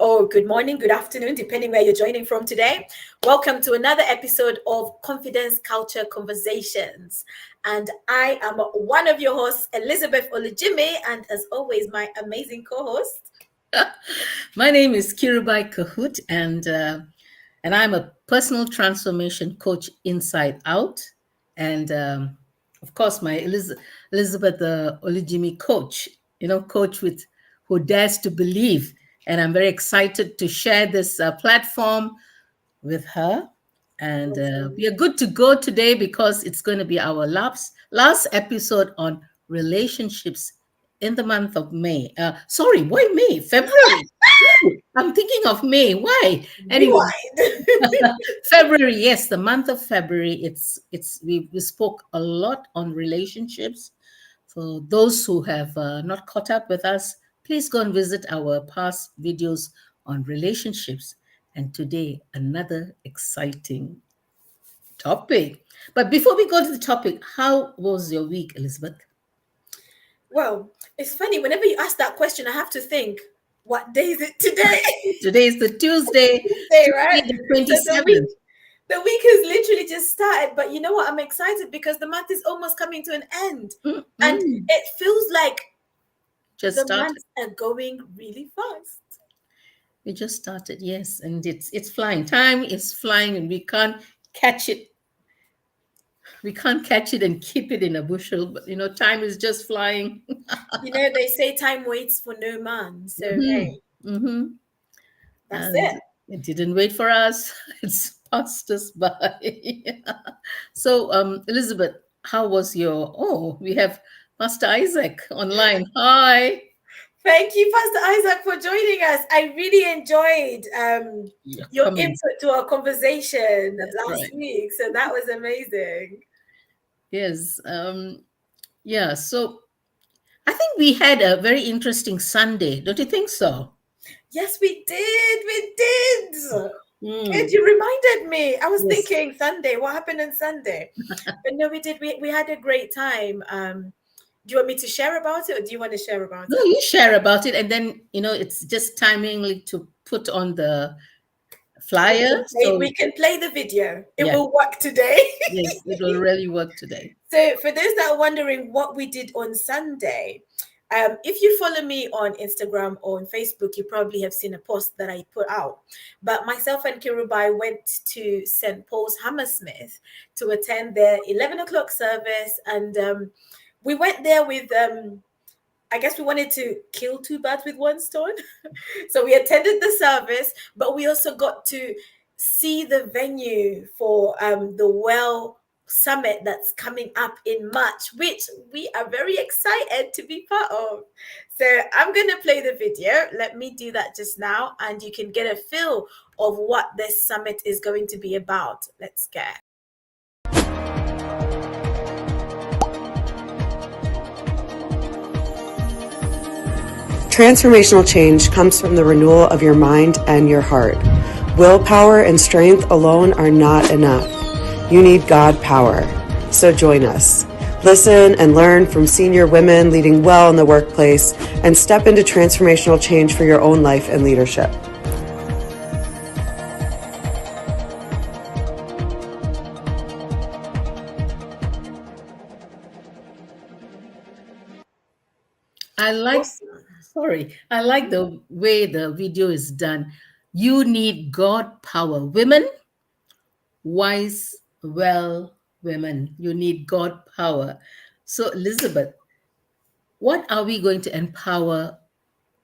or good morning, good afternoon, depending where you're joining from today. Welcome to another episode of Confidence Culture Conversations. And I am one of your hosts, Elizabeth Olujime, and as always, my amazing co-host. My name is Kirubai Kahoot, and I'm a personal transformation coach inside out. And of course, my Elizabeth Olujimi coach, coach with who dares to believe. And I'm very excited to share this platform with her. And Awesome. we are good to go today because it's going to be our last episode on relationships in the month of May. Sorry, why May? February. Ooh, I'm thinking of May. Why? Anyway, Rewind. February. Yes, the month of February. We spoke a lot on relationships. For those who have not caught up with us, please go and visit our past videos on relationships. And today, another exciting topic. But before we go to the topic, how was your week, Elizabeth? Well, it's funny, whenever you ask that question, I have to think, what day is it today? Today is the Tuesday, Tuesday, right? the So the week 27th. the week has literally just started, but you know what? I'm excited because the month is almost coming to an end. And Mm-mm. it feels like Just the started. months are going really fast. We just started, yes, and it's flying. Time is flying, and catch it. We can't catch it and keep it in a bushel. But time is just flying. You know, they say time waits for no man. So, hmm hey, hmm that's And it. it didn't wait for us. It's passed us by. So, Elizabeth, how was your? Oh, we have Master Isaac online. Hi. Thank you, Pastor Isaac, for joining us. I really enjoyed Your your comments. input to our conversation That's last right. week. So that was amazing. Yes. Yeah. So I think we had a very interesting Sunday. Don't you think so? Yes, we did. We did. Good, Mm, you reminded me. I was yes. thinking Sunday. What happened on Sunday? But no, we did. We had a great time. Do you want me to share about it, or do you want to share about No, it? you share about it, and then it's just timingly to put on the flyer. We So can play the video. It yeah, will work today. yes, it will really work today. So, for those that are wondering what we did on Sunday, if you follow me on Instagram or on Facebook, you probably have seen a post that I put out. But myself and Kirubai went to St. Paul's Hammersmith to attend their 11 o'clock service. And we went there with, I guess we wanted to kill two birds with one stone. So we attended the service, but we also got to see the venue for the Well Summit that's coming up in March, which we are very excited to be part of. So I'm going to play the video. Let me do that just now, and you can get a feel of what this summit is going to be about. Let's get. Transformational change comes from the renewal of your mind and your heart. Willpower and strength alone are not enough. You need God power. So join us. Listen and learn from senior women leading well in the workplace and step into transformational change for your own life and leadership. I like. Awesome. I like the way the video is done. You need God power, women, wise, well women. You need God power. So, Elizabeth, what are we going to empower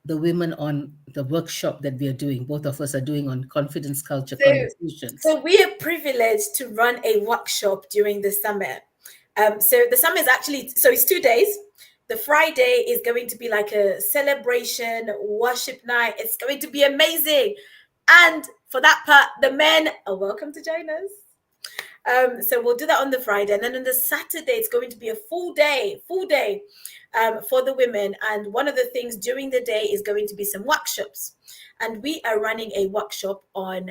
the women on the workshop that we are doing? Both of us are doing on confidence culture So, conversations. so we are privileged to run a workshop during the summit. So the summit is actually, so it's 2 days. The Friday is going to be like a celebration worship night. It's going to be amazing. And for that part, the men are welcome to join us. So we'll do that on the Friday, and then on the Saturday it's going to be a full day for the women. And one of the things during the day is going to be some workshops, and we are running a workshop on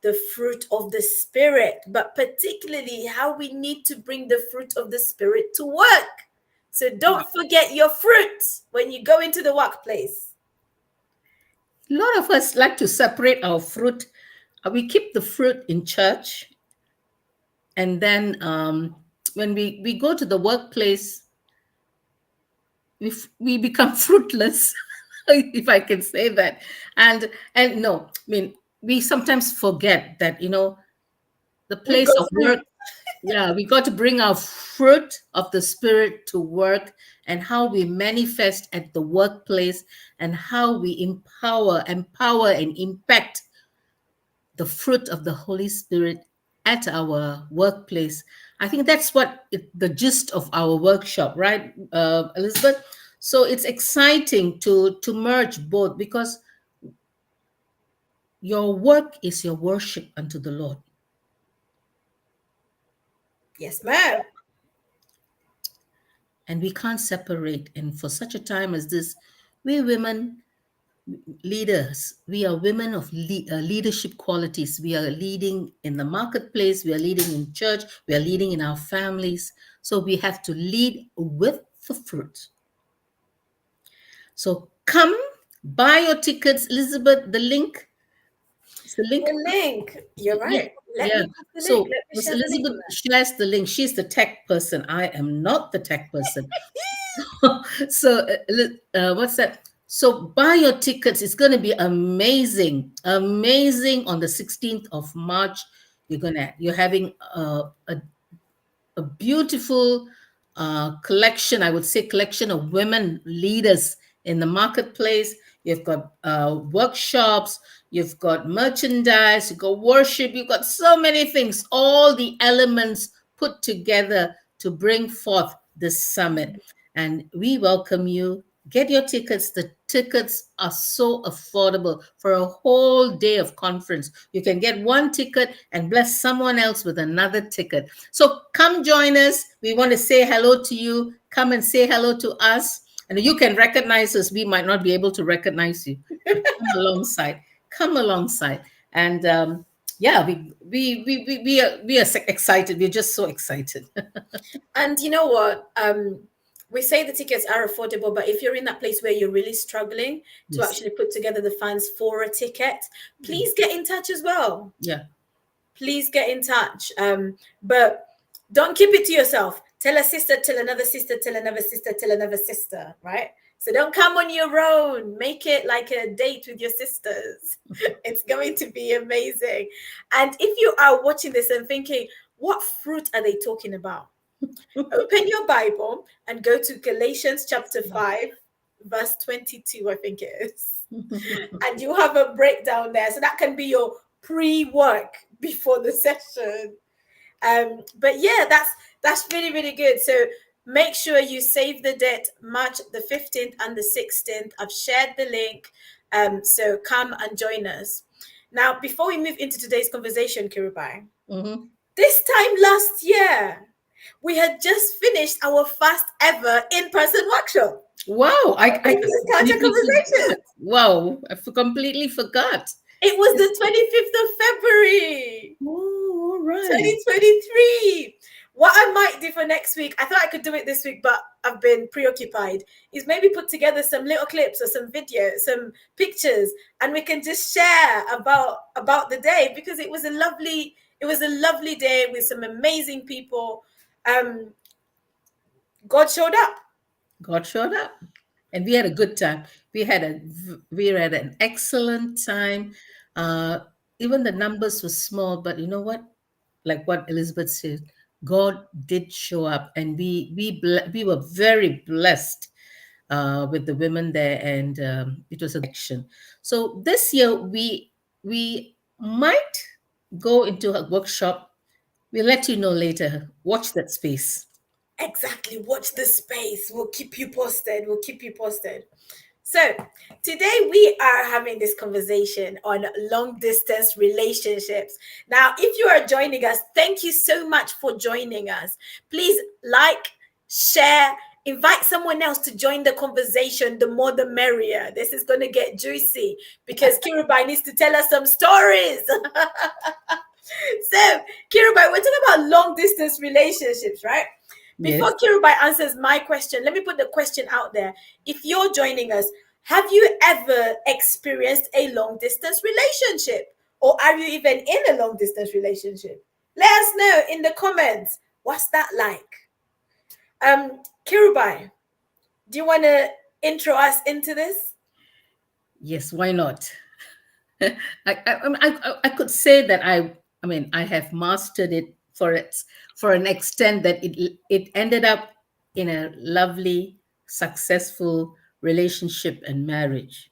the fruit of the spirit, but particularly how we need to bring the fruit of the spirit to work. So don't forget your fruit when you go into the workplace. A lot of us like to separate our fruit. We keep the fruit in church, and then when we go to the workplace, we become fruitless, if I can say that. And no, I mean, we sometimes forget that, the We've place got of fruit. work. Yeah, we got to bring our fruit of the spirit to work, and how we manifest at the workplace, and how we empower and impact the fruit of the Holy Spirit at our workplace. I think that's what the gist of our workshop, right, Elizabeth? So it's exciting to merge both, because your work is your worship unto the Lord. Yes, ma'am. And we can't separate. And for such a time as this, we women leaders, we are women of leadership qualities. We are leading in the marketplace, we are leading in church, we are leading in our families. So we have to lead with the fruit. So come, buy your tickets. Elizabeth, the link. It's the link. The link. You're Yeah. right. Let Yeah. me put the link. So Let me Miss share the link Elizabeth on that. shares the link. She's the tech person. I am not the tech person. So what's that? So buy your tickets. It's going to be amazing, amazing. On the 16th of March, you're having a beautiful collection. I would say collection of women leaders in the marketplace. You've got workshops. You've got merchandise. You've got worship. You've got so many things. All the elements put together to bring forth this summit. And we welcome you. Get your tickets. The tickets are so affordable for a whole day of conference. You can get one ticket and bless someone else with another ticket. So come join us. We want to say hello to you. Come and say hello to us. And you can recognize us. We might not be able to recognize you. But come alongside. Come alongside. And yeah, we are excited. We're just so excited. And you know what? We say the tickets are affordable, but if you're in that place where you're really struggling to Yes. actually put together the funds for a ticket, please get in touch as well. Yeah. Please get in touch. But don't keep it to yourself. Tell a sister, tell another sister, tell another sister, tell another sister, right? So don't come on your own. Make it like a date with your sisters. It's going to be amazing. And if you are watching this and thinking, what fruit are they talking about? Open your Bible and go to Galatians chapter 5, verse 22, I think it is. And you have a breakdown there. So that can be your pre-work before the session. But yeah, that's really, really good. So make sure you save the date, March the 15th and the 16th. I've shared the link. So come and join us. Now, before we move into today's conversation, Kirubai, this time last year, we had just finished our first ever in-person workshop. Wow, I completely conversation. Wow, I completely forgot. It was the 25th of February. Oh, all right. 2023. What I might do for next week, I thought I could do it this week, but I've been preoccupied, is maybe put together some little clips or some videos, some pictures, and we can just share about the day, because it was a lovely day with some amazing people. God showed up. God showed up, and we had a good time. We had an excellent time. Even the numbers were small, but you know what? Like what Elizabeth said, God did show up, and we were very blessed with the women there, and it was a connection. So this year we might go into a workshop. We'll let you know later. Watch that space. Exactly. Watch the space. We'll keep you posted. So today we are having this conversation on long distance relationships. Now, if you are joining us, thank you so much for joining us. Please like, share, invite someone else to join the conversation. The more the merrier. This is going to get juicy because Kirubai needs to tell us some stories. So, Kirubai, we're talking about long distance relationships, right? Before Yes. Kirubai answers my question, let me put the question out there. If you're joining us, Have you ever experienced a long distance relationship? Or are you even in a long distance relationship? Let us know in the comments. What's that like? Kirubai, do you want to intro us into this? Yes, why not? I could say that I have mastered it for an extent that it ended up in a lovely, successful relationship and marriage.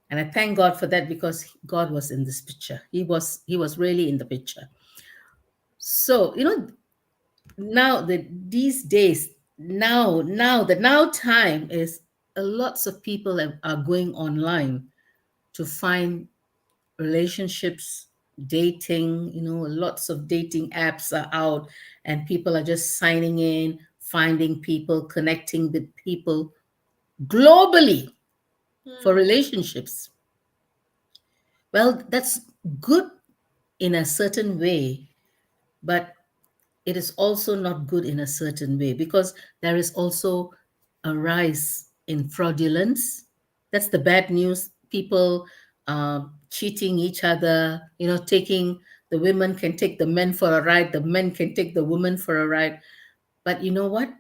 And I thank God for that, because God was in this picture. He was really in the picture. So, now that these days, the now time is, lots of people are going online to find relationships, dating. Lots of dating apps are out, and people are just signing in, finding people, connecting with people globally for relationships. Well, that's good in a certain way, but it is also not good in a certain way, because there is also a rise in fraudulence. That's the bad news. People cheating each other, taking the women can take the men for a ride, the men can take the women for a ride. But you know what?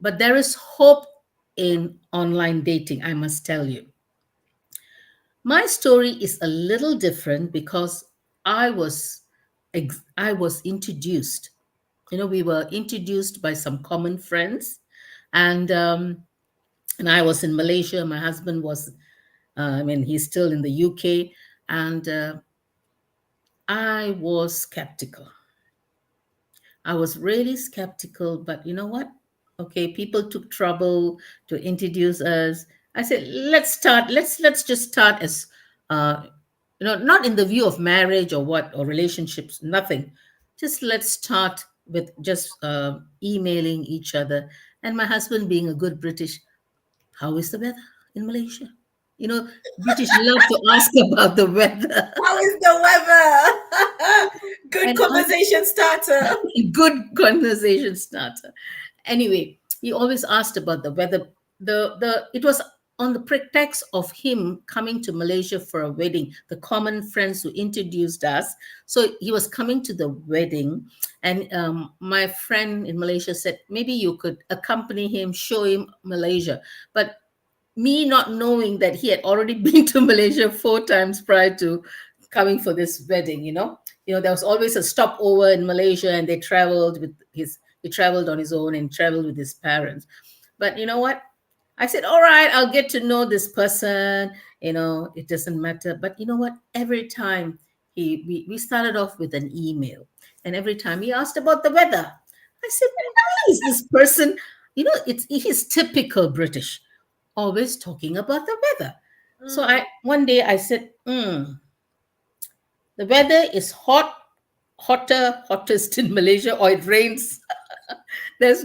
But there is hope in online dating, I must tell you. My story is a little different, because I was I was introduced. We were introduced by some common friends, and I was in Malaysia. My husband was, he's still in the UK, and I was skeptical. I was really skeptical, but you know what? Okay, people took trouble to introduce us. I said, let's start. Let's just start as, not in the view of marriage or what, or relationships. Nothing. Just let's start with just emailing each other. And my husband, being a good British, how is the weather in Malaysia? British love to ask about the weather. How is the weather? Good And conversation starter. good conversation starter. Anyway, he always asked about the weather. It was on the pretext of him coming to Malaysia for a wedding. The common friends who introduced us. So he was coming to the wedding, and my friend in Malaysia said, maybe you could accompany him, show him Malaysia. But me not knowing that he had already been to Malaysia 4 times prior to coming for this wedding, there was always a stopover in Malaysia, and he traveled on his own and traveled with his parents. But you know what? I said, all right, I'll get to know this person. It doesn't matter. But you know what? Every time we started off with an email, and every time he asked about the weather, I said, why is this person? He's typical British, always talking about the weather. So one day I said, the weather is hottest in Malaysia, or it rains. There's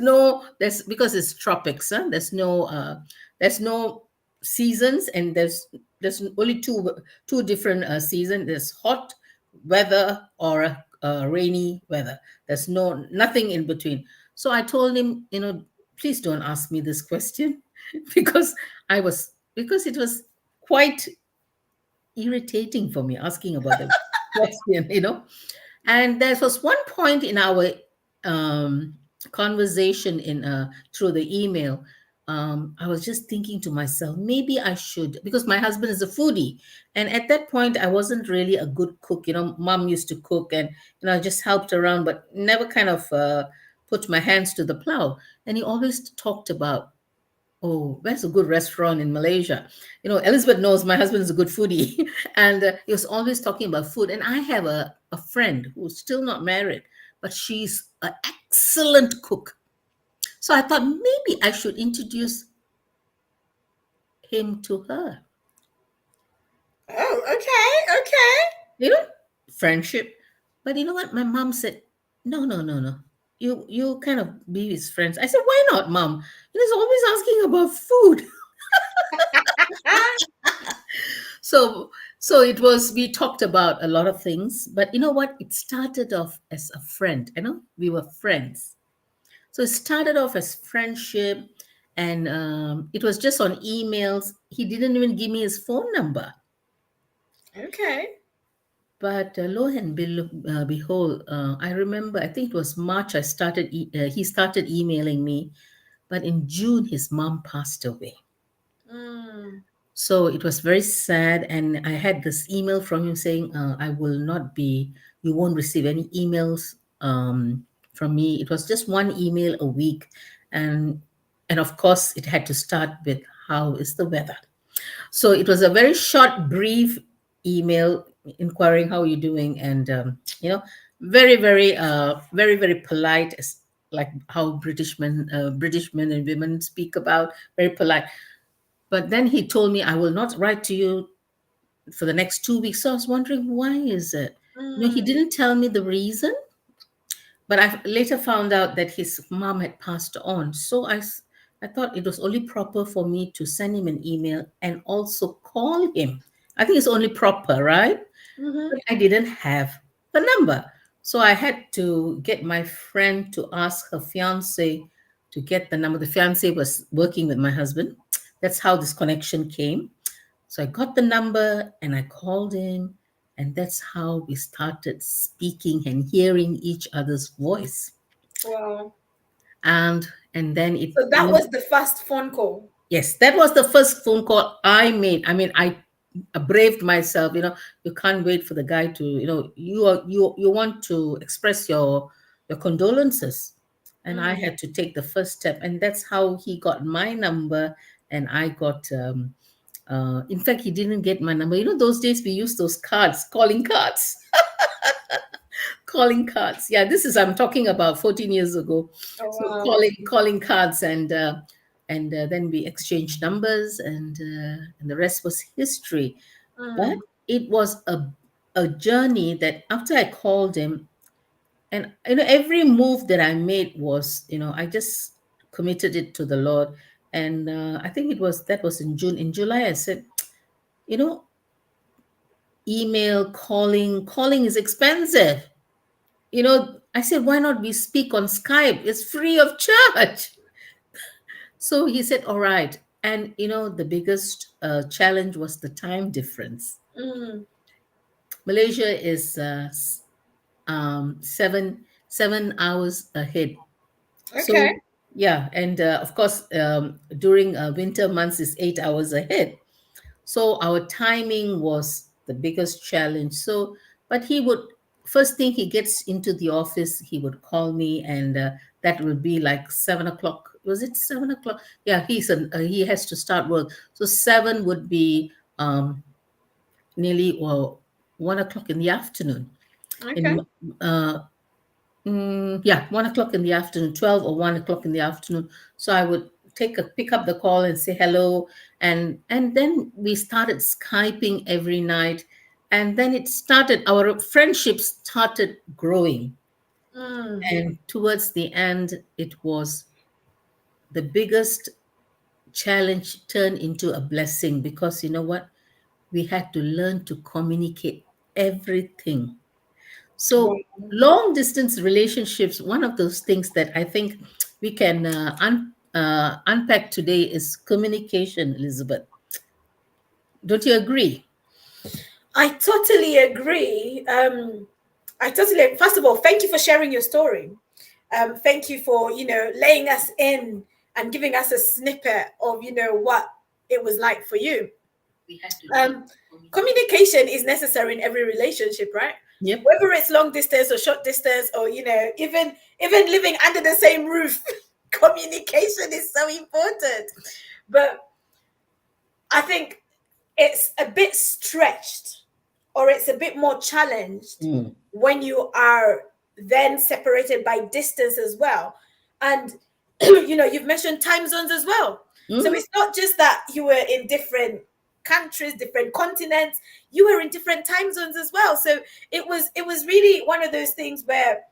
because it's tropics, huh? There's no seasons, and there's only two different seasons. There's hot weather or rainy weather. There's nothing in between. So I told him, please don't ask me this question, because it was quite irritating for me asking about the question. And there was one point in our conversation through the email. I was just thinking to myself, maybe I should, because my husband is a foodie, and at that point I wasn't really a good cook. Mom used to cook, and I just helped around, but never kind of put my hands to the plow. And he always talked about, oh, where's a good restaurant in Malaysia? Elizabeth knows my husband is a good foodie. And he was always talking about food. And I have a friend who's still not married, but she's an excellent cook. So I thought maybe I should introduce him to her. Oh, okay. Friendship. But you know what? My mom said, no. You kind of be his friends. I said, why not, Mom? He's always asking about food. So it was, we talked about a lot of things, but you know what? It started off as a friend. We were friends. So it started off as friendship, and it was just on emails. He didn't even give me his phone number. Okay. But lo and behold, I remember, I think it was March, he started emailing me, but in June, his mom passed away. Mm. So it was very sad. And I had this email from him saying, you won't receive any emails from me. It was just one email a week. And of course, it had to start with, how is the weather? So it was a very short, brief email inquiring how you're doing, and very, very polite, like how British men and women speak about, very polite. But then he told me, I will not write to you for the next 2 weeks. So I was wondering, why is it? He Mm. didn't tell me the reason, but I later found out that his mom had passed on. So I thought it was only proper for me to send him an email and also call him. I think it's only proper, right? Mhm. But I didn't have the number. So I had to get my friend to ask her fiance to get the number. The fiance was working with my husband. That's how this connection came. So I got the number and I called him, and that's how we started speaking and hearing each other's voice. Wow. And then it So that was the first phone call. yes, that was the first phone call I made. I mean, I braved myself. You can't wait for the guy to, you want to express your condolences, and I Mm. had to take the first step, and that's how he got my number, and I got. In fact, he didn't get my number. Those days we used those cards, calling cards. Calling cards. Yeah, I'm talking about 14 years ago. Oh, So wow. calling cards, and then we exchanged numbers, and the rest was history. But Mm. it was a journey that after I called him, and every move that I made was, I just committed it to the Lord. And I think that was in June. In July, I said, you know, email, calling is expensive. I said, why not we speak on Skype? It's free of charge. So he said, all right. And the biggest challenge was the time difference. Mm. Malaysia is 7 hours ahead. Okay. So yeah, and of course, during winter months is 8 hours ahead. So our timing was the biggest challenge. So, but he would, first thing he gets into the office, he would call me, and that would be like 7 o'clock. Was it 7 o'clock? Yeah, he has to start work. So 7 would be nearly 1 o'clock in the afternoon. Okay. In yeah, 1 o'clock in the afternoon, 12 or 1 o'clock in the afternoon. So I would pick up the call and say hello, and then we started Skyping every night, and then our friendship started growing, Mm. and towards the end, it was the biggest challenge turned into a blessing, because you know what, we had to learn to communicate everything. Wow. So, long distance relationships, one of those things that I think we can unpack today is communication, Elizabeth. Don't you agree? I totally agree. First of all, thank you for sharing your story. Thank you for, laying us in and giving us a snippet of, what it was like for you. We had to Communication is necessary in every relationship, right? Yep. Whether it's long distance or short distance, or even living under the same roof, communication is so important. But I think it's a bit stretched, or it's a bit more challenged when you are then separated by distance as well. And you've mentioned time zones as well. So it's not just that you were in different countries, different continents, you were in different time zones as well. So it was really one of those things where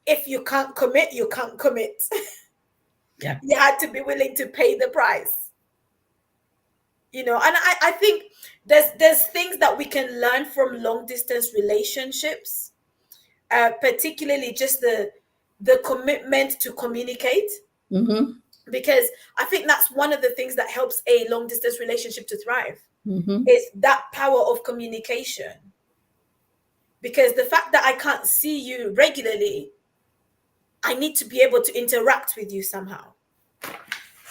if you can't commit, you can't commit. Yeah. You had to be willing to pay the price. And I think there's things that we can learn from long distance relationships, particularly just the commitment to communicate. Mm-hmm. because I think that's one of the things that helps a long distance relationship to thrive, Mm-hmm. is that power of communication. Because the fact that I can't see you regularly, I need to be able to interact with you somehow,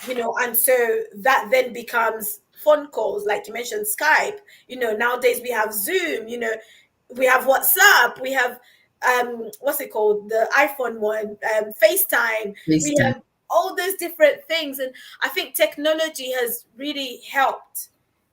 and so that then becomes phone calls, like you mentioned, Skype. Nowadays we have Zoom, we have WhatsApp, we have what's it called, the iPhone one, FaceTime. We FaceTime. have all those different things, and I think technology has really helped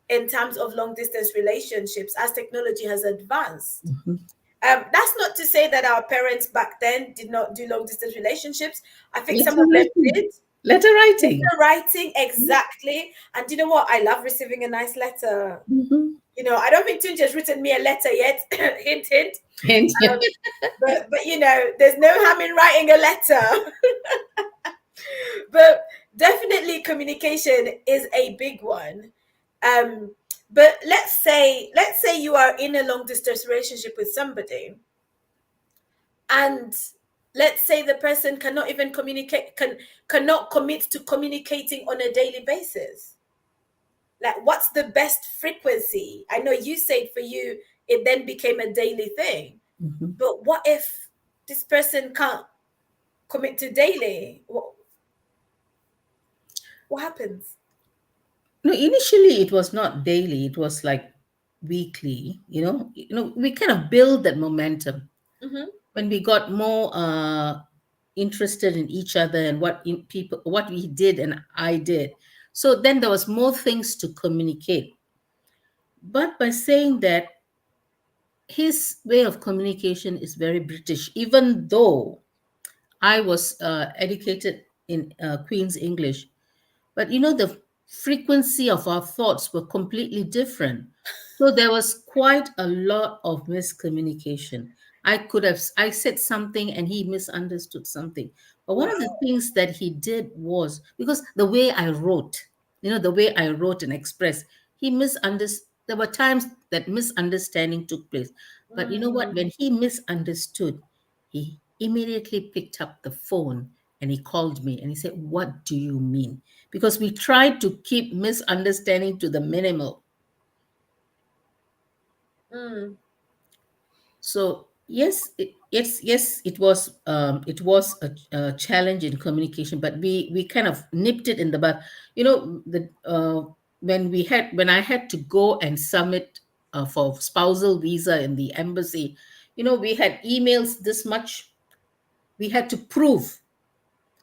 in terms of long distance relationships as technology has advanced. Mm-hmm. That's not to say that our parents back then did not do long distance relationships. I think some Letter of them writing. did. Letter writing. Letter writing, exactly. And you know what? I love receiving a nice letter. Mm-hmm. I don't think Tunji has written me a letter yet. Hint, hint. And But there's no harm in writing a letter. But definitely communication is a big one. But let's say you are in a long distance relationship with somebody, and let's say the person cannot even cannot commit to communicating on a daily basis. Like, what's the best frequency? I know you said for you it then became a daily thing. mm-hmm. But what if this person can't commit to daily? What happens? No, initially it was not daily, it was like weekly. We kind of build that momentum. Mm-hmm. When we got more interested in each other and what we did and I did, so then there was more things to communicate. But by saying that, his way of communication is very British, even though I was educated in Queen's English. But the frequency of our thoughts were completely different. So there was quite a lot of miscommunication. I said something and he misunderstood something. But one of the Wow. things that he did was, because the way I wrote, the way I wrote and expressed, he misunderstood. There were times that misunderstanding took place. But you know what? When he misunderstood, he immediately picked up the phone and he called me and he said, "What do you mean?" Because we tried to keep misunderstanding to the minimal. Mm. So yes, it was a challenge in communication, but we kind of nipped it in the bud. When I had to go and submit for spousal visa in the embassy, we had emails this much. We had to prove.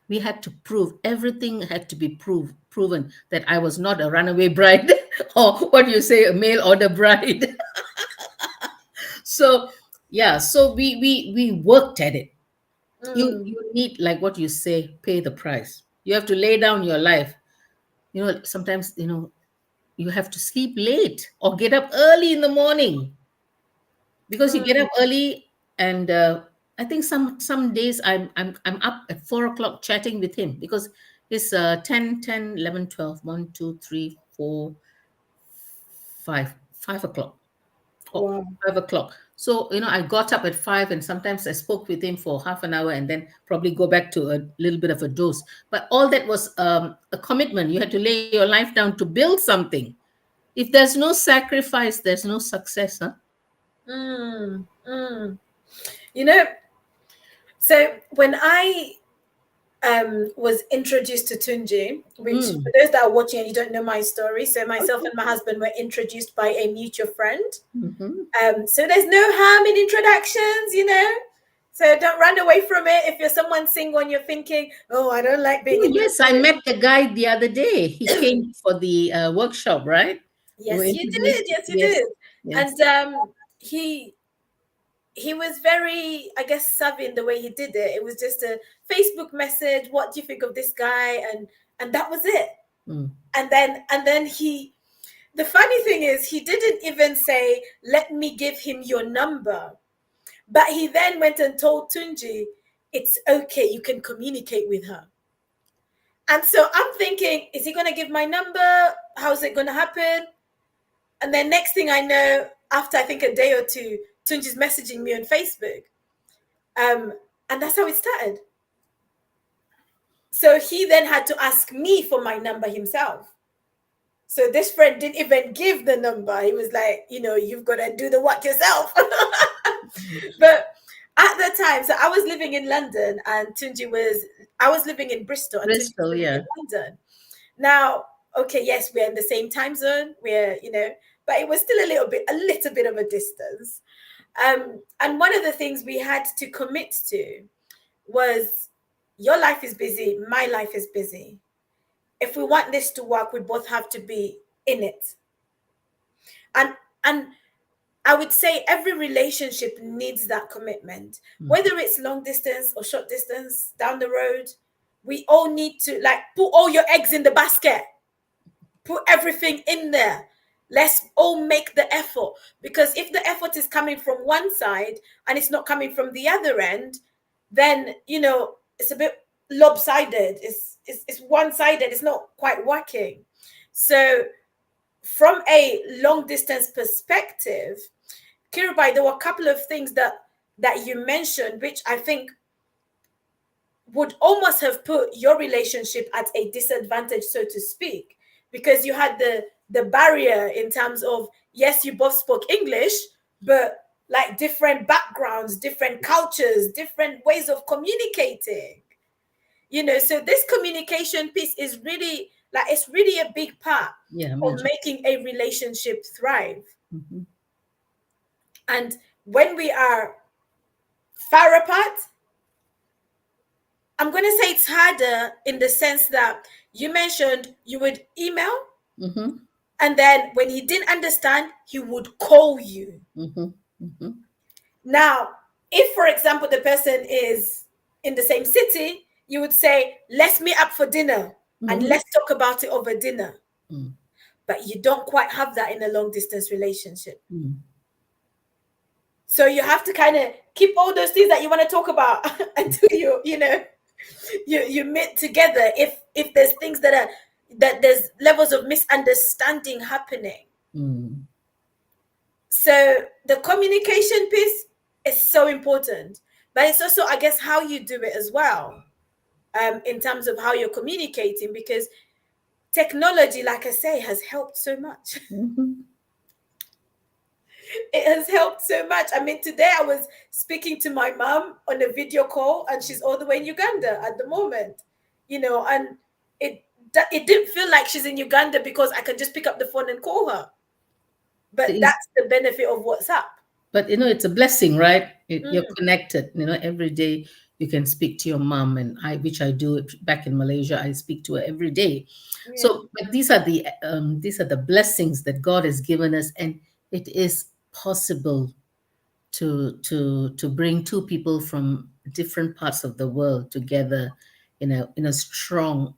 We had to prove, everything had to be proven that I was not a runaway bride or what do you say, a mail order bride. So yeah, so we worked at it. You need, like what you say, pay the price. You have to lay down your life. Sometimes you have to sleep late or get up early in the morning, because you get up early. And I think some days I'm up at 4 o'clock chatting with him, because it's 10, 10, 11, 12, 1, 2, 3, 4, 5 o'clock. Wow. 5 o'clock. So I got up at 5, and sometimes I spoke with him for half an hour and then probably go back to a little bit of a dose. But all that was a commitment. You had to lay your life down to build something. If there's no sacrifice, there's no success, huh? So when I was introduced to Tunji, which for those that are watching and you don't know my story, so myself and my husband were introduced by a mutual friend. Mm-hmm. So there's no harm in introductions, so don't run away from it. If you're someone single and you're thinking, oh, I don't like being Yes, I met the guy the other day. He came for the workshop, right? Yes, you did. Yes, you did. Yes. And he was very, I guess, savvy in the way he did it. It was just a Facebook message. What do you think of this guy? And that was it. And then the funny thing is, he didn't even say, let me give him your number. But he then went and told Tunji, it's okay, you can communicate with her. And so I'm thinking, is he going to give my number? How's it going to happen? And then next thing I know, after I think a day or two, Tunji's messaging me on Facebook. And that's how it started. So he then had to ask me for my number himself. So this friend didn't even give the number. He was like, you've got to do the work yourself. But at the time, so I was living in London and I was living in Bristol and Tunji was Bristol, living yeah. in London. Now, okay, yes, we're in the same time zone. But it was still a little bit of a distance. And one of the things we had to commit to was, your life is busy, my life is busy. If we want this to work, we both have to be in it. And I would say every relationship needs that commitment, whether it's long distance or short distance, down the road. We all need to put all your eggs in the basket, put everything in there. Let's all make the effort, because if the effort is coming from one side and it's not coming from the other end, then it's a bit lopsided. It's one-sided. It's not quite working. So from a long distance perspective, Kirubai, there were a couple of things that you mentioned, which I think would almost have put your relationship at a disadvantage, so to speak, because you had the barrier in terms of, yes, you both spoke English, but like different backgrounds, different cultures, different ways of communicating. So this communication piece is really it's really a big part of making a relationship thrive. Mm-hmm. And when we are far apart, I'm going to say it's harder in the sense that you mentioned you would email, mm-hmm. and then when he didn't understand, he would call you. Mm-hmm. Mm-hmm. Now, if, for example, the person is in the same city, you would say, let's meet up for dinner, and let's talk about it over dinner. But you don't quite have that in a long distance relationship. So you have to kind of keep all those things that you want to talk about until you meet together. If there's things that there's levels of misunderstanding happening. So the communication piece is so important, but it's also, I guess, how you do it as well, in terms of how you're communicating, because technology, like I say, has helped so much. It has helped so much. I mean, today I was speaking to my mom on a video call, and she's all the way in Uganda at the moment, and it didn't feel like she's in Uganda because I can just pick up the phone and call her. But that's the benefit of WhatsApp. But it's a blessing, right? You're connected. Every day you can speak to your mom, and which I do back in Malaysia. I speak to her every day. Yeah. So, but these are the blessings that God has given us, and it is possible to bring two people from different parts of the world together in a strong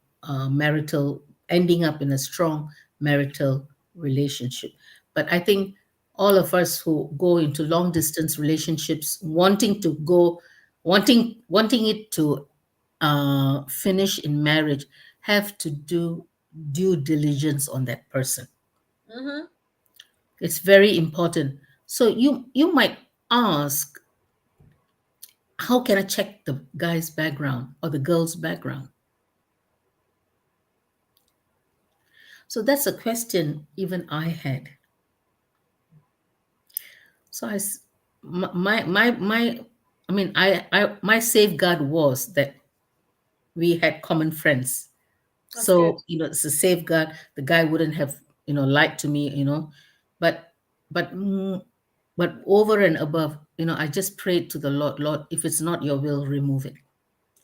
marital, ending up in a strong marital relationship. But I think all of us who go into long distance relationships, wanting it to finish in marriage, have to do due diligence on that person. It's very important. So you might ask, how can I check the guy's background or the girl's background? So that's a question even I had. So my safeguard was that we had common friends. That's so good. It's a safeguard. The guy wouldn't have lied to me, but over and above, I just prayed to the Lord, if it's not your will, remove it.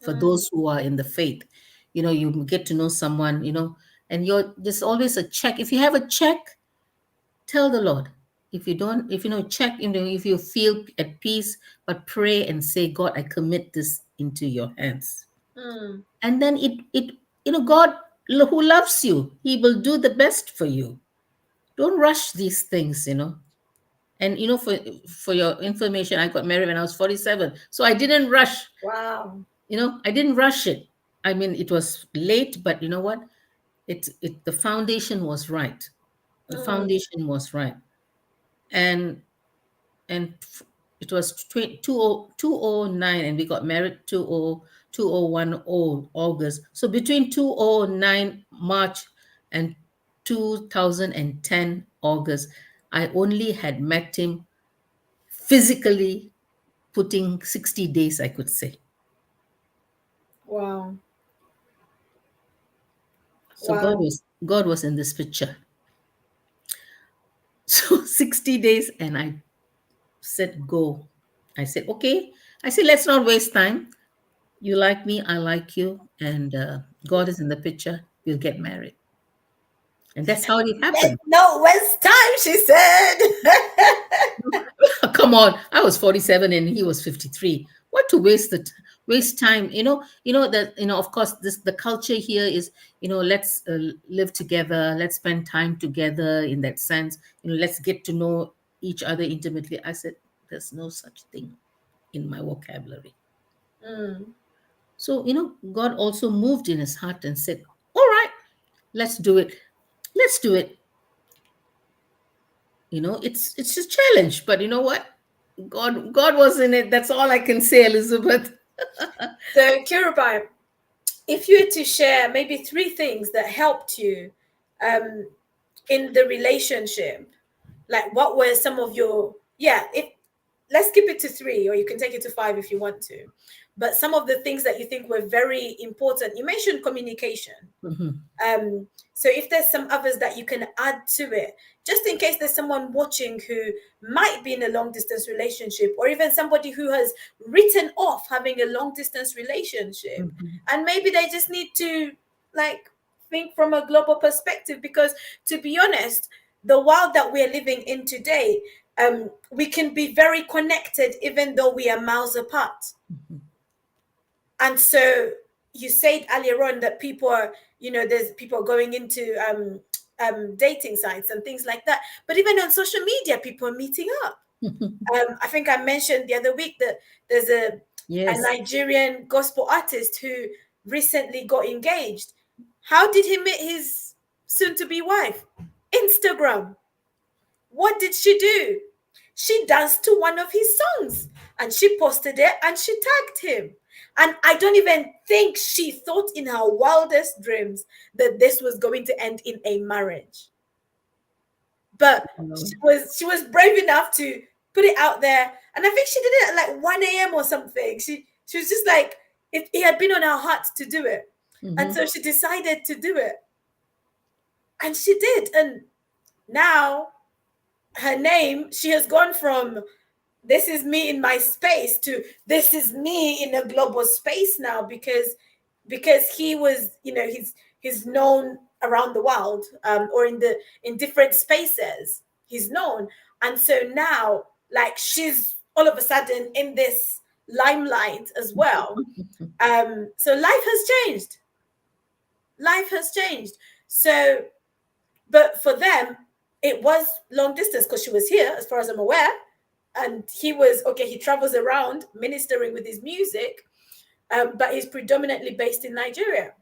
For those who are in the faith, you get to know someone, and there's always a check. If you have a check, tell the Lord. If you don't, check, if you feel at peace, but pray and say, God, I commit this into your hands. And then God who loves you, he will do the best for you. Don't rush these things, And for your information, I got married when I was 47. So I didn't rush. Wow. I didn't rush it. I mean, it was late, but you know what? The foundation was right. The foundation was right. And it was 2009, and we got married 2010. 2010 August. So between 2009 March and 2010 August, I only had met him physically, putting 60 days, I could say. Wow. So Wow. God was in this picture. So 60 days, and I said, go. I said, okay. I said, let's not waste time. You like me, I like you, and God is in the picture. We'll get married. And that's how it Let's happened. not waste time, she said. Come on, I was 47 and he was 53. What to waste time? That of course this the culture here is, let's live together, let's spend time together in that sense. Let's get to know each other intimately. I said, there's no such thing in my vocabulary. Mm. So, God also moved in his heart and said, all right, let's do it. Let's do it. It's a challenge, but you know what? God was in it. That's all I can say, Elizabeth. So, Kirubai, if you were to share maybe 3 things that helped you in the relationship, like what were some of your, if let's keep it to 3, or you can take it to 5 if you want to, but some of the things that you think were very important. You mentioned communication. Mhm. So if there's some others that you can add to it, just in case there's someone watching who might be in a long distance relationship, or even somebody who has written off having a long distance relationship, Mhm. and maybe they just need to like think from a global perspective, because to be honest, the world that we're living in today, we can be very connected even though we are miles apart. Mhm. And so you said earlier on that people are, there's people going into dating sites and things like that, but even on social media people are meeting up. I think I mentioned the other week that there's a Yes. Nigerian gospel artist who recently got engaged. How did he meet his soon-to-be wife? Instagram. What did she do? She danced to one of his songs and she posted it and she tagged him. And I don't even think she thought in her wildest dreams that this was going to end in a marriage. But she was brave enough to put it out there. And I think she did it at like 1 a.m. or something. She was just like, it had been on her heart to do it. And Mhm. so she decided to do it. And she did. And now her name, she has gone from this is me in my space to this is me in a global space now, because he was, he's known around the world, or in different spaces he's known. And so now, like, she's all of a sudden in this limelight as well. So life has changed. So, but for them, it was long distance because she was here, as far as I'm aware, and he was okay. He travels around ministering with his music, but he's predominantly based in Nigeria.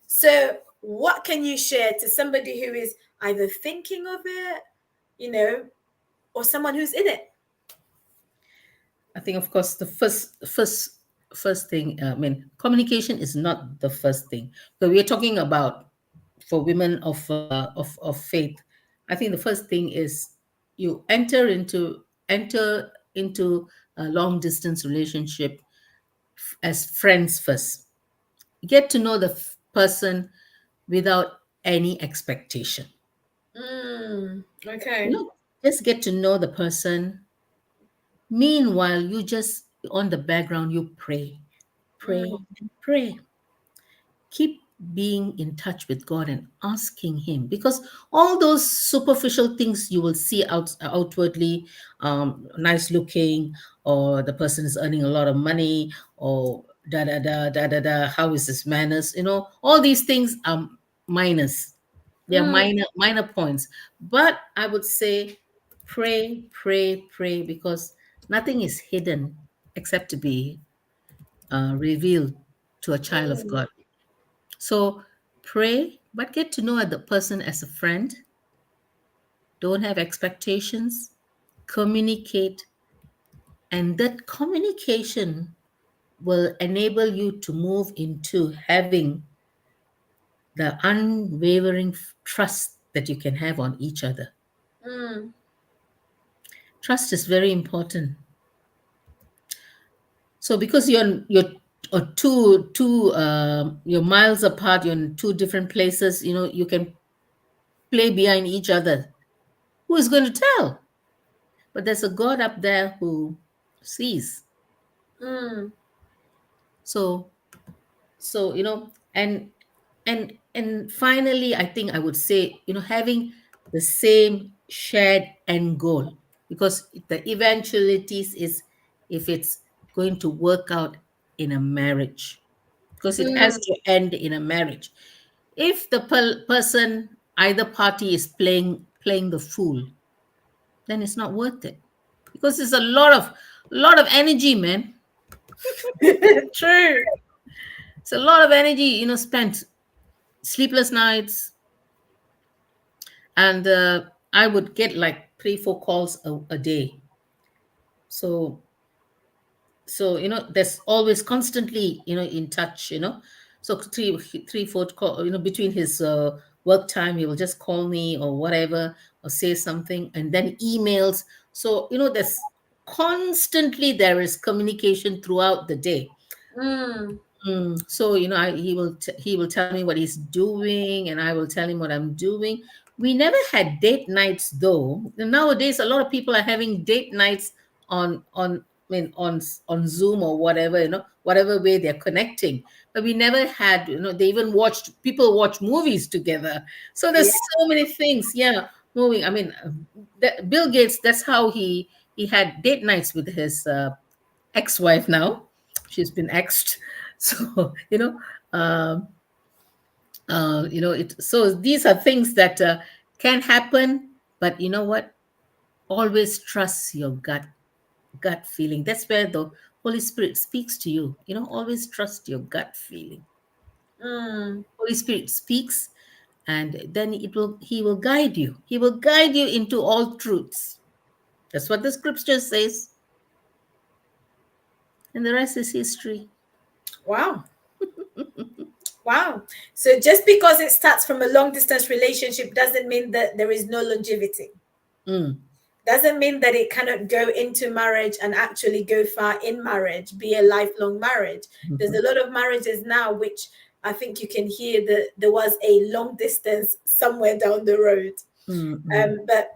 So, what can you share to somebody who is either thinking of it, or someone who's in it? I think, of course, the first thing. I mean, communication is not the first thing. But we're talking about for women of faith. I think the first thing is you enter into a long distance relationship as friends first. Get to know the person without any expectation. Okay. Just get to know the person. Meanwhile, you just on the background, you pray, Mm, and pray. Keep being in touch with God and asking Him, because all those superficial things you will see outwardly, nice looking, or the person is earning a lot of money, or da da da da da da. How is his manners? All these things are minus. They are mm, minor points. But I would say, pray, pray, pray, because nothing is hidden except to be revealed to a child of mm, God. So pray, but get to know the person as a friend. Don't have expectations. Communicate. And that communication will enable you to move into having the unwavering trust that you can have on each other. Mm. Trust is very important. So because you're you're miles apart, you're in two different places, you can play behind each other. Who is going to tell? But there's a God up there who sees. Mm. So and finally, I think I would say, having the same shared end goal, because the eventualities is if it's going to work out in a marriage, because it has Mm. to end in a marriage. If the person, either party, is playing the fool, then it's not worth it, because it's a lot of energy, man. True. It's a lot of energy, spent, sleepless nights, and I would get like 3-4 calls a day. So there's always constantly, in touch. So 3-4 call, between his work time, he will just call me or whatever, or say something, and then emails. So there's constantly, there is communication throughout the day. Mm. So he will tell me what he's doing, and I will tell him what I'm doing. We never had date nights, though. Nowadays, a lot of people are having date nights on Zoom or whatever, whatever way they're connecting. But we never had, they even people watch movies together. So Yeah. there's so many things. Yeah, moving. I mean, Bill Gates. That's how he had date nights with his ex-wife. Now she's been exed. So um, so these are things that can happen, but you know what, always trust your gut feeling. That's where the Holy Spirit speaks to you. Always trust your gut feeling. Mm. Holy Spirit speaks, and then he will guide you. He will guide you into all truths. That's what the scripture says, and the rest is history. Wow. Wow. So just because it starts from a long distance relationship doesn't mean that there is no longevity. Mm. Doesn't mean that it cannot go into marriage and actually go far in marriage, be a lifelong marriage. There's a lot of marriages now which I think you can hear that there was a long distance somewhere down the road. But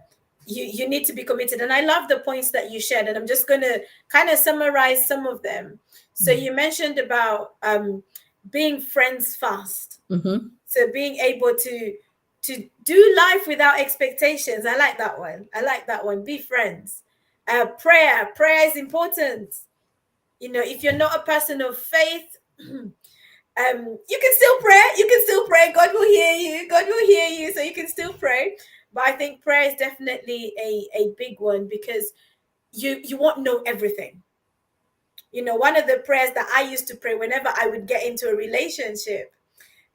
you need to be committed. And I love the points that you shared, and I'm just going to kind of summarize some of them. So you mentioned about being friends fast. Mm-hmm. So being able to do life without expectations. I like that one. Be friends. Prayer is important. If you're not a person of faith, you can still pray. God will hear you, so you can still pray. But I think prayer is definitely a big one, because you won't know everything. One of the prayers that I used to pray whenever I would get into a relationship,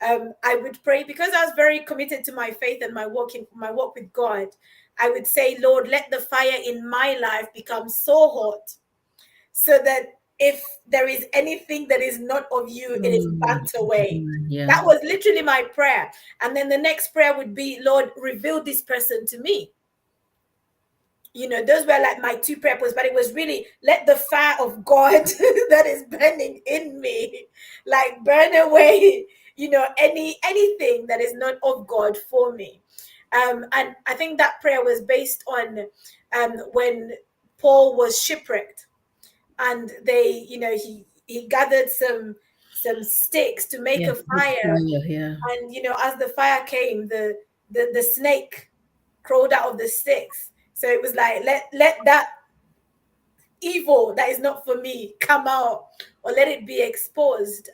I would pray, because I was very committed to my faith and my walk with God. I would say, Lord, let the fire in my life become so hot, so that if there is anything that is not of you, it is burnt away. Yeah. That was literally my prayer. And then the next prayer would be, Lord, reveal this person to me. Those were like my two prayer points, but it was really, let the fire of God that is burning in me, like, burn away, anything that is not of God for me. And I think that prayer was based on when Paul was shipwrecked, and he gathered some sticks to make a fire. Yeah. And as the fire came, the snake crawled out of the sticks. So it was like, let that evil that is not for me come out, or let it be exposed.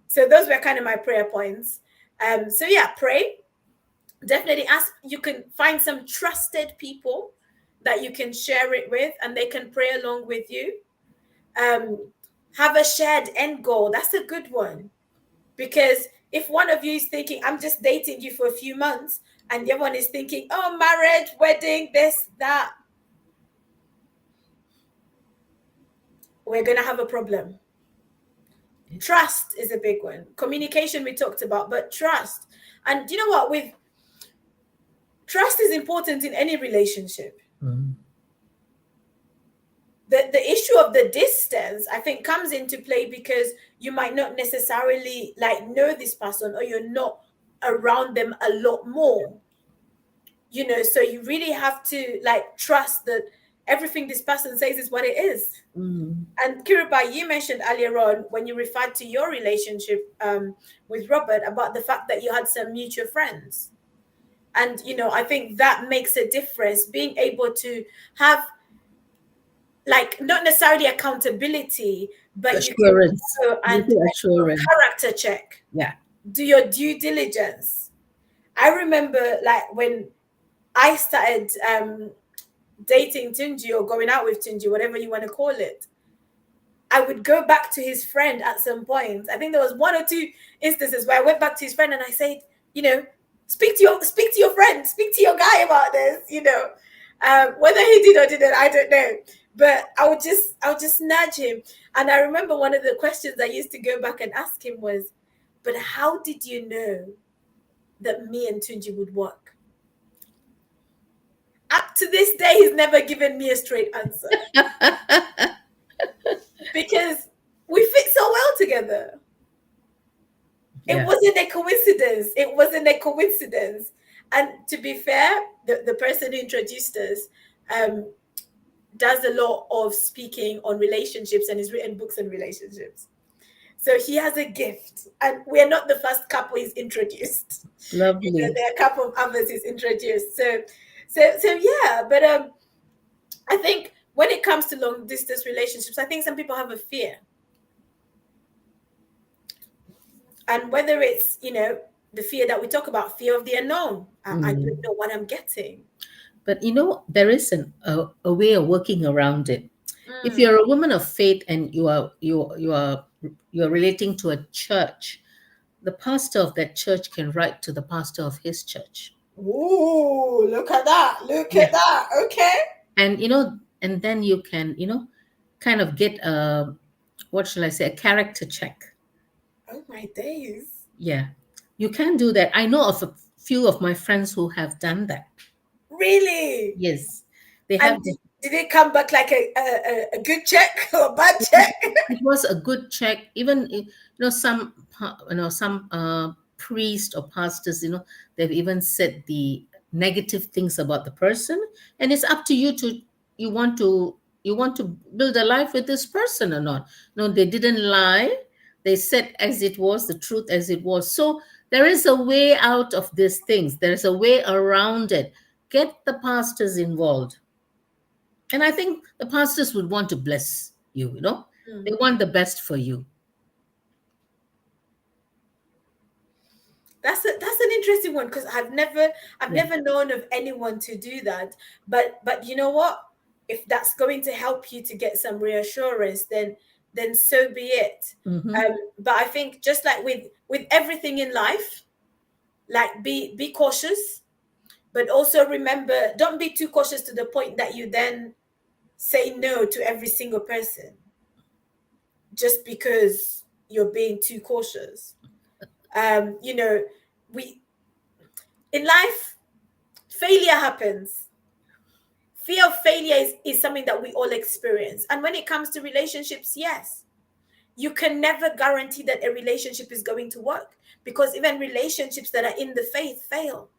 So those were kind of my prayer points. So yeah, pray. Definitely ask. You can find some trusted people that you can share it with, and they can pray along with you. Have a shared end goal. That's a good one, because if one of you is thinking, I'm just dating you for a few months, and the other one is thinking, oh, marriage, wedding, this, that, we're going to have a problem. Trust is a big one. Communication we talked about, but trust. And you know what? With trust is important in any relationship. The issue of the distance, I think, comes into play because you might not necessarily like know this person, or you're not around them a lot more. You know, so you really have to like trust that everything this person says is what it is. And Kiruba, you mentioned earlier on when you referred to your relationship with Robert about the fact that you had some mutual friends. And, you know, I think that makes a difference, being able to have like not necessarily accountability, but assurance. You can and assurance. Character check. Yeah. Do your due diligence. I remember like when I started dating Tunji or going out with Tunji, whatever you want to call it, I would go back to his friend at some point. I think there was 1 or 2 instances where I went back to his friend and I said, you know, speak to your friend, speak to your guy about this, you know. Whether he did or didn't, I don't know. But I would just nudge him. And I remember one of the questions I used to go back and ask him was, but how did you know that me and Tunji would work? Up to this day, he's never given me a straight answer. Because we fit so well together. Yeah. It wasn't a coincidence. And to be fair, the person who introduced us does a lot of speaking on relationships and has written books on relationships. So he has a gift. And we're not the first couple he's introduced. Lovely. You know, there are a couple of others he's introduced. So yeah, but I think when it comes to long distance relationships, I think some people have a fear. And whether it's, you know, the fear that we talk about, fear of the unknown. I don't know what I'm getting. But, you know, there is a way of working around it. If you're a woman of faith and you're relating to a church, the pastor of that church can write to the pastor of his church. Ooh, look at that. At that. Okay. And, you know, and then you can, you know, kind of get a character check. Oh, my days. Yeah. You can do that. I know of a few of my friends who have done that. Really? Yes. They have. Did it come back like a good check or a bad check? It was a good check. Even, you know, some priests or pastors, you know, they've even said the negative things about the person, and it's up to you to you want to build a life with this person or not. No, they didn't lie. They said as it was, the truth as it was. So there is a way out of these things. There's a way around it. Get the pastors involved. And I think the pastors would want to bless you, you know. They want the best for you. That's an interesting one, because I've never known of anyone to do that. But you know what? If that's going to help you to get some reassurance, then so be it. But I think just like with everything in life, like be cautious, but also remember, don't be too cautious to the point that you then say no to every single person just because you're being too cautious. You know, in life, failure happens. Fear of failure is something that we all experience. And when it comes to relationships, yes, you can never guarantee that a relationship is going to work, because even relationships that are in the faith fail.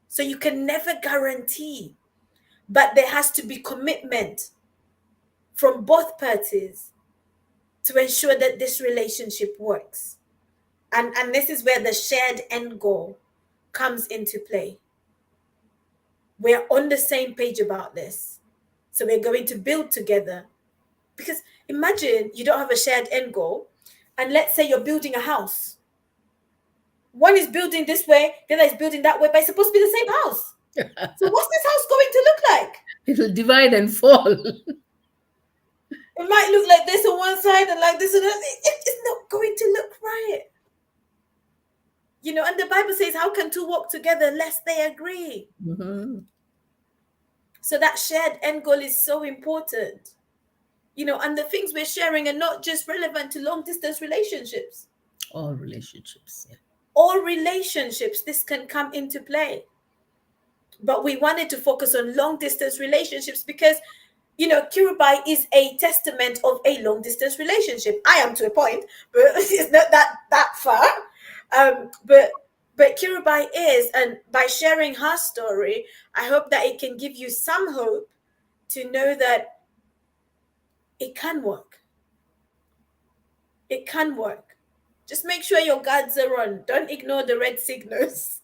So you can never guarantee, but there has to be commitment from both parties to ensure that this relationship works. And this is where the shared end goal comes into play. We're on the same page about this. So we're going to build together. Because imagine you don't have a shared end goal, and let's say you're building a house. One is building this way, the other is building that way, but it's supposed to be the same house. So what's this house going to look like? It will divide and fall. It might look like this on one side and like this on the other. It's not going to look right. You know, and the Bible says, how can two walk together lest they agree? So that shared end goal is so important. and the things we're sharing are not just relevant to long distance relationships. All relationships. Yeah. All relationships, this can come into play. But we wanted to focus on long distance relationships because, Kirubai is a testament of a long distance relationship. I am to a point, but it's not that far. But Kirubai is, and by sharing her story, I hope that it can give you some hope to know that it can work. It can work. Just make sure your guards are on. Don't ignore the red signals.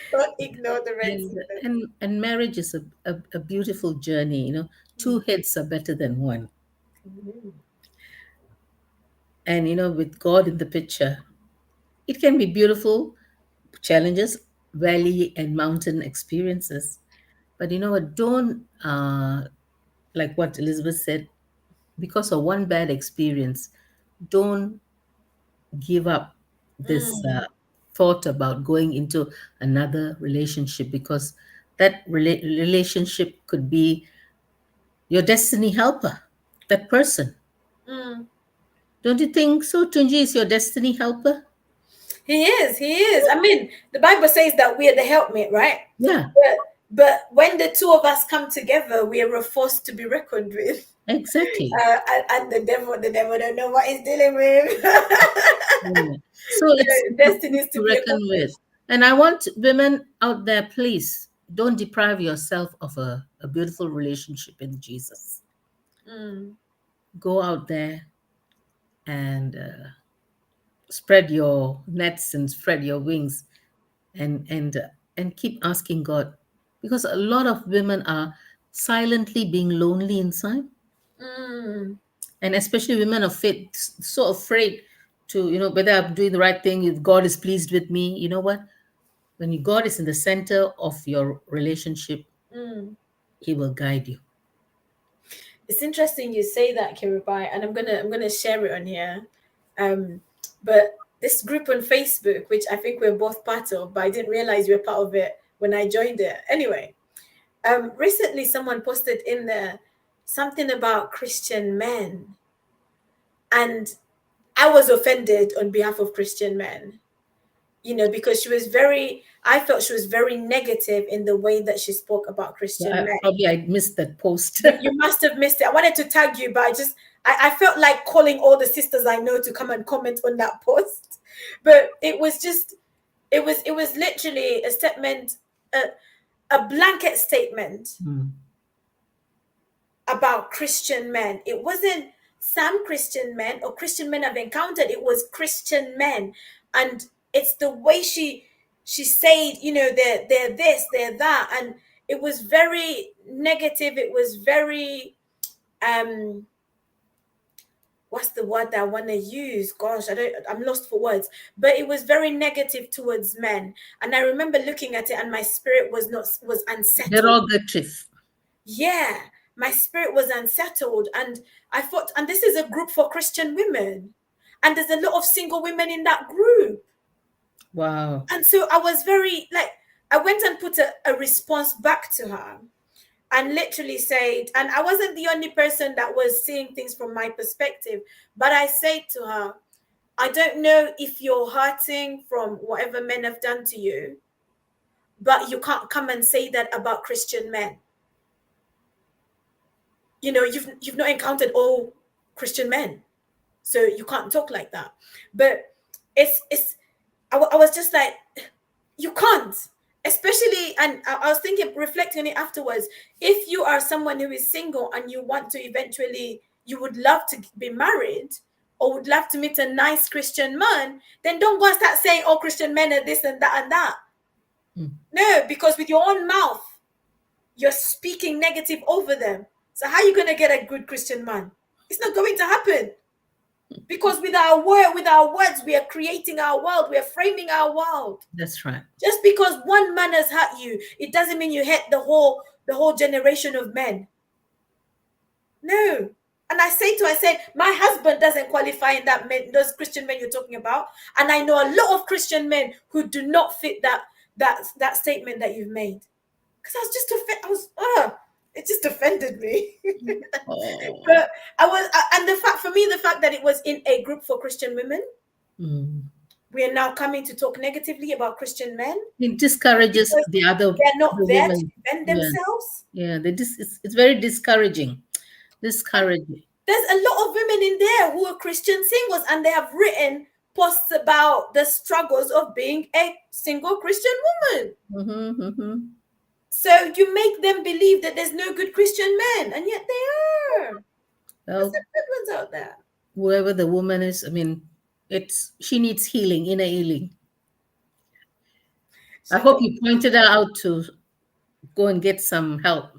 Don't ignore the red signals. And marriage is a beautiful journey. Two heads are better than one. Mhm. And with God in the picture, it can be beautiful challenges, valley and mountain experiences. But you know what? Don't like what Elizabeth said, because of one bad experience, don't give up this Mm, thought about going into another relationship, because that relationship could be your destiny helper, that person. mm. Don't you think so? Tunji is your destiny helper? He is. He is. I mean, the Bible says that we are the helpmate, right? Yeah, But when the two of us come together, we are a force to be reckoned with. exactly. And the devil don't know what he's dealing with. Yeah. So it's Destiny is to to be reckon with. accomplished. And I want women out there, please don't deprive yourself of a beautiful relationship in Jesus. Mm, Go out there and spread your nets and spread your wings, and keep asking God, because a lot of women are silently being lonely inside, mm, and especially women of faith, so afraid to, whether I'm doing the right thing, if God is pleased with me. You know what? When God is in the center of your relationship, mm. He will guide you. It's interesting you say that, Kirubai, and I'm gonna share it on here. But this group on Facebook, which I think we're both part of, but I didn't realize we were part of it when I joined it. Anyway, recently someone posted in there something about Christian men, and I was offended on behalf of Christian men, because I felt she was very negative in the way that she spoke about Christian men. Probably I missed that post. You must have missed it. I wanted to tag you, but I felt like calling all the sisters I know to come and comment on that post. But it was literally a statement, a blanket statement Hmm. about Christian men. It wasn't some Christian men or Christian men I've encountered. It was Christian men, and it's the way she said, they're this, they're that, and it was very negative. It was very what's the word that I want to use? Gosh, I'm lost for words. But it was very negative towards men, and I remember looking at it, and my spirit was unsettled. Derogative. Yeah, my spirit was unsettled, and I thought, and this is a group for Christian women, and there's a lot of single women in that group. Wow. And so I was very I went and put a response back to her, and literally said, and I wasn't the only person that was seeing things from my perspective, but I said to her, I don't know if you're hurting from whatever men have done to you, but you can't come and say that about Christian men. You've not encountered all Christian men, so you can't talk like that. But I was just like, you can't. Especially, and I was thinking, reflecting on it afterwards, if you are someone who is single and you want to eventually, you would love to be married or would love to meet a nice Christian man, then don't go and start saying, oh, Christian men are this and that and that. No, because with your own mouth, you're speaking negative over them. So how are you going to get a good Christian man? It's not going to happen. Because with our words, we are creating our world. We are framing our world. That's right. Just because one man has hurt you, it doesn't mean you hate the whole generation of men. No. And I said, my husband doesn't qualify in those Christian men you're talking about. And I know a lot of Christian men who do not fit that statement that you've made. Because I was just just offended me. Oh. But and the fact that it was in a group for Christian women, we are now coming to talk negatively about Christian men. It discourages Because the other they're not the there to women. defend Yeah. themselves. Yeah, it's very discouraging. Discouraging. There's a lot of women in there who are Christian singles, and they have written posts about the struggles of being a single Christian woman. So you make them believe that there's no good Christian men, and yet they are. Well, There's some good ones out there. whoever the woman is, I mean, she needs healing, inner healing. I hope you pointed her out to go and get some help.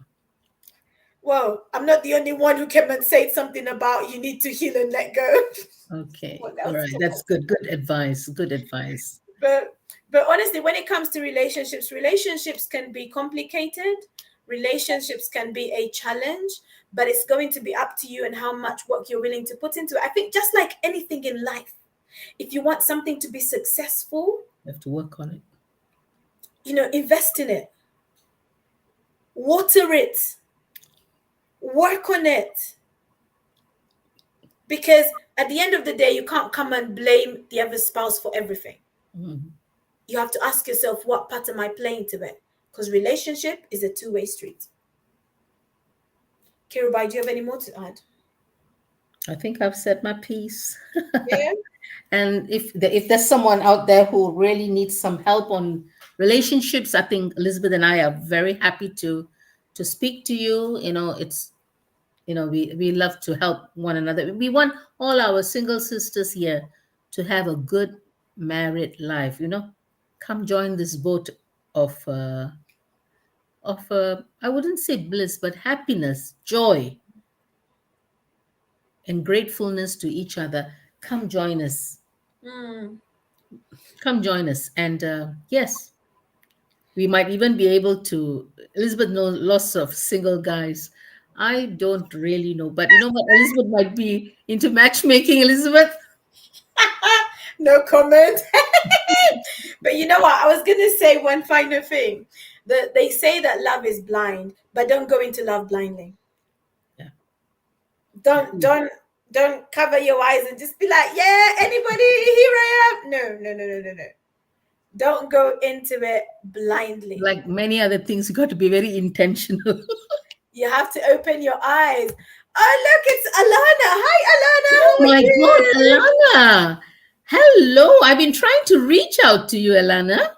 Well, I'm not the only one who came and said something about you need to heal and let go. Okay. What All else? right. That's good. Good advice. Good advice. But honestly, when it comes to relationships can be complicated. Relationships can be a challenge, but it's going to be up to you and how much work you're willing to put into it. I think just like anything in life, if you want something to be successful, You have to work on it. Invest in it. Water it. Work on it. Because at the end of the day, you can't come and blame the other spouse for everything. You have to ask yourself, what part am I playing to it? Because relationship is a two-way street. Kirubai, do you have any more to add? I think I've said my piece. Yeah. And if there's someone out there who really needs some help on relationships, I think Elizabeth and I are very happy to speak to you. We love to help one another. We want all our single sisters here to have a good married life. Come join this boat of I wouldn't say bliss, but happiness, joy, and gratefulness to each other. Come join us. Come join us. And yes, we might even be able to. Elizabeth knows lots of single guys. I don't really know, but you know what? Elizabeth might be into matchmaking. Elizabeth, No comment. But you know what? I was gonna say one final thing. They say that love is blind, but don't go into love blindly. Yeah. Don't cover your eyes and just be like, yeah, anybody, here I am. No. Don't go into it blindly. like many other things, you got to be very intentional. You have to open your eyes. Oh, look, it's Alana. Hi, Alana. Oh How are my you? God, Alana. Hello. I've been trying to reach out to you, Alana.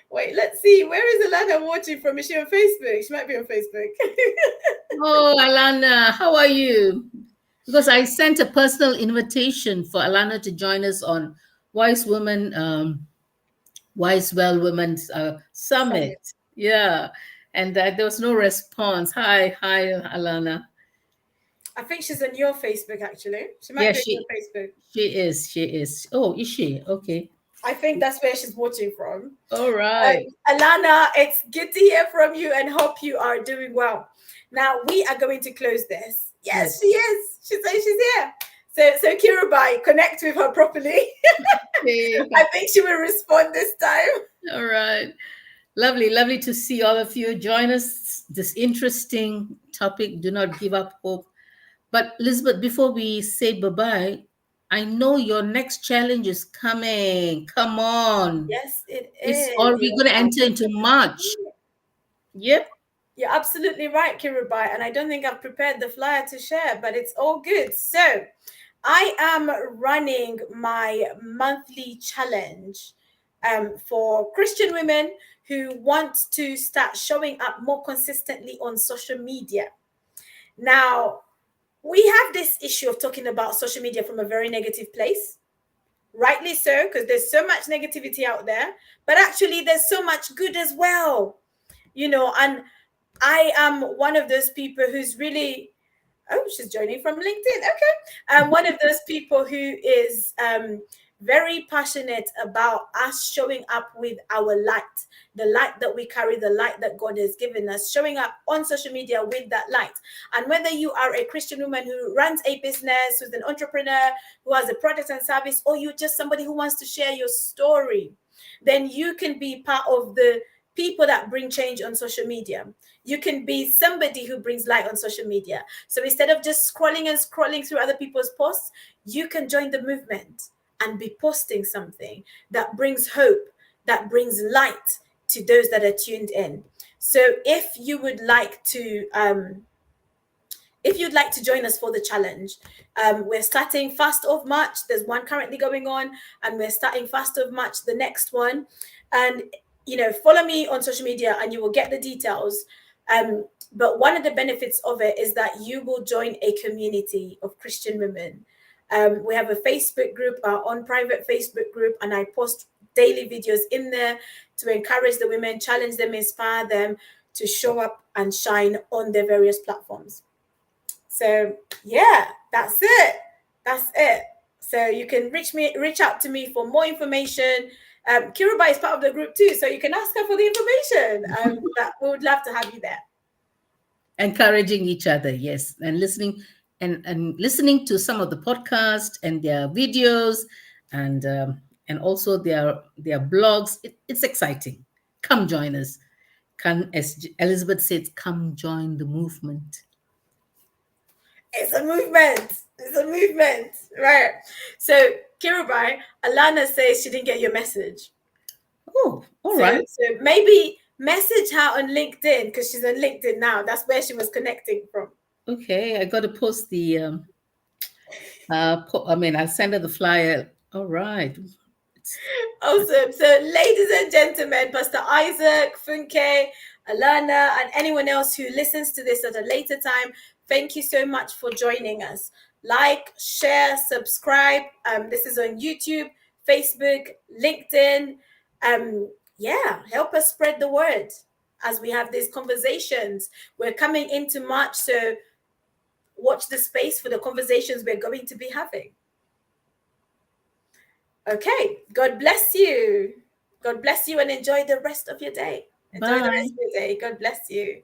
Wait, let's see. Where is Alana watching from? Is she on Facebook? She might be on Facebook. Oh, Alana, how are you? Because I sent a personal invitation for Alana to join us on Wise Women, Wise Well Women's Summit. Yeah. And there was no response. Hi, Alana. I think she's on your Facebook, actually. She might be on Facebook. She is. Oh, is she? Okay. I think that's where she's watching from. All right. Alana, it's good to hear from you and hope you are doing well. Now, we are going to close this. Yes, she is. She says she's here. So Kirubai, connect with her properly. Okay. I think she will respond this time. All right. Lovely to see all of you join us. This interesting topic. Do not give up hope. But Elizabeth, before we say bye-bye, I know your next challenge is coming. Come on. Yes, it is. Or we're going to enter into March. Yep. You're absolutely right, Kirubai. And I don't think I've prepared the flyer to share, but it's all good. So I am running my monthly challenge for Christian women who want to start showing up more consistently on social media. Now, we have this issue of talking about social media from a very negative place. Rightly so, because there's so much negativity out there, but actually there's so much good as well, and I am one of those people who's really, she's joining from LinkedIn. Okay. I'm one of those people who is very passionate about us showing up with our light, the light that we carry, the light that God has given us, showing up on social media with that light. And whether you are a Christian woman who runs a business, who's an entrepreneur, who has a product and service, or you're just somebody who wants to share your story, then you can be part of the people that bring change on social media. You can be somebody who brings light on social media. So instead of just scrolling through other people's posts, you can join the movement and be posting something that brings hope, that brings light to those that are tuned in. So if you would like to join us for the challenge, we're starting Fast of March. There's one currently going on, and we're starting Fast of March, the next one. And follow me on social media and you will get the details. But one of the benefits of it is that you will join a community of Christian women. We have a Facebook group, our own private Facebook group, and I post daily videos in there to encourage the women, challenge them, inspire them to show up and shine on their various platforms. So yeah, that's it. So you can reach out to me for more information. Kiruba is part of the group too, so you can ask her for the information. That we would love to have you there. Encouraging each other, yes, and listening listening to some of the podcasts and their videos, and also their blogs. It's exciting. Come join us. Come, as Elizabeth said, come join the movement. It's a movement, right? So Kirubai, Alana says she didn't get your message. Oh, all right. So maybe message her on LinkedIn, because she's on LinkedIn now. That's where she was connecting from. Okay, I got to post the. I'll send her the flyer. All right. Awesome. So, ladies and gentlemen, Pastor Isaac, Funke, Alana, and anyone else who listens to this at a later time, thank you so much for joining us. Like, share, subscribe. This is on YouTube, Facebook, LinkedIn. Help us spread the word as we have these conversations. We're coming into March, so watch the space for the conversations we're going to be having. Okay, God bless you. God bless you, and enjoy the rest of your day. Enjoy the rest of your day. God bless you.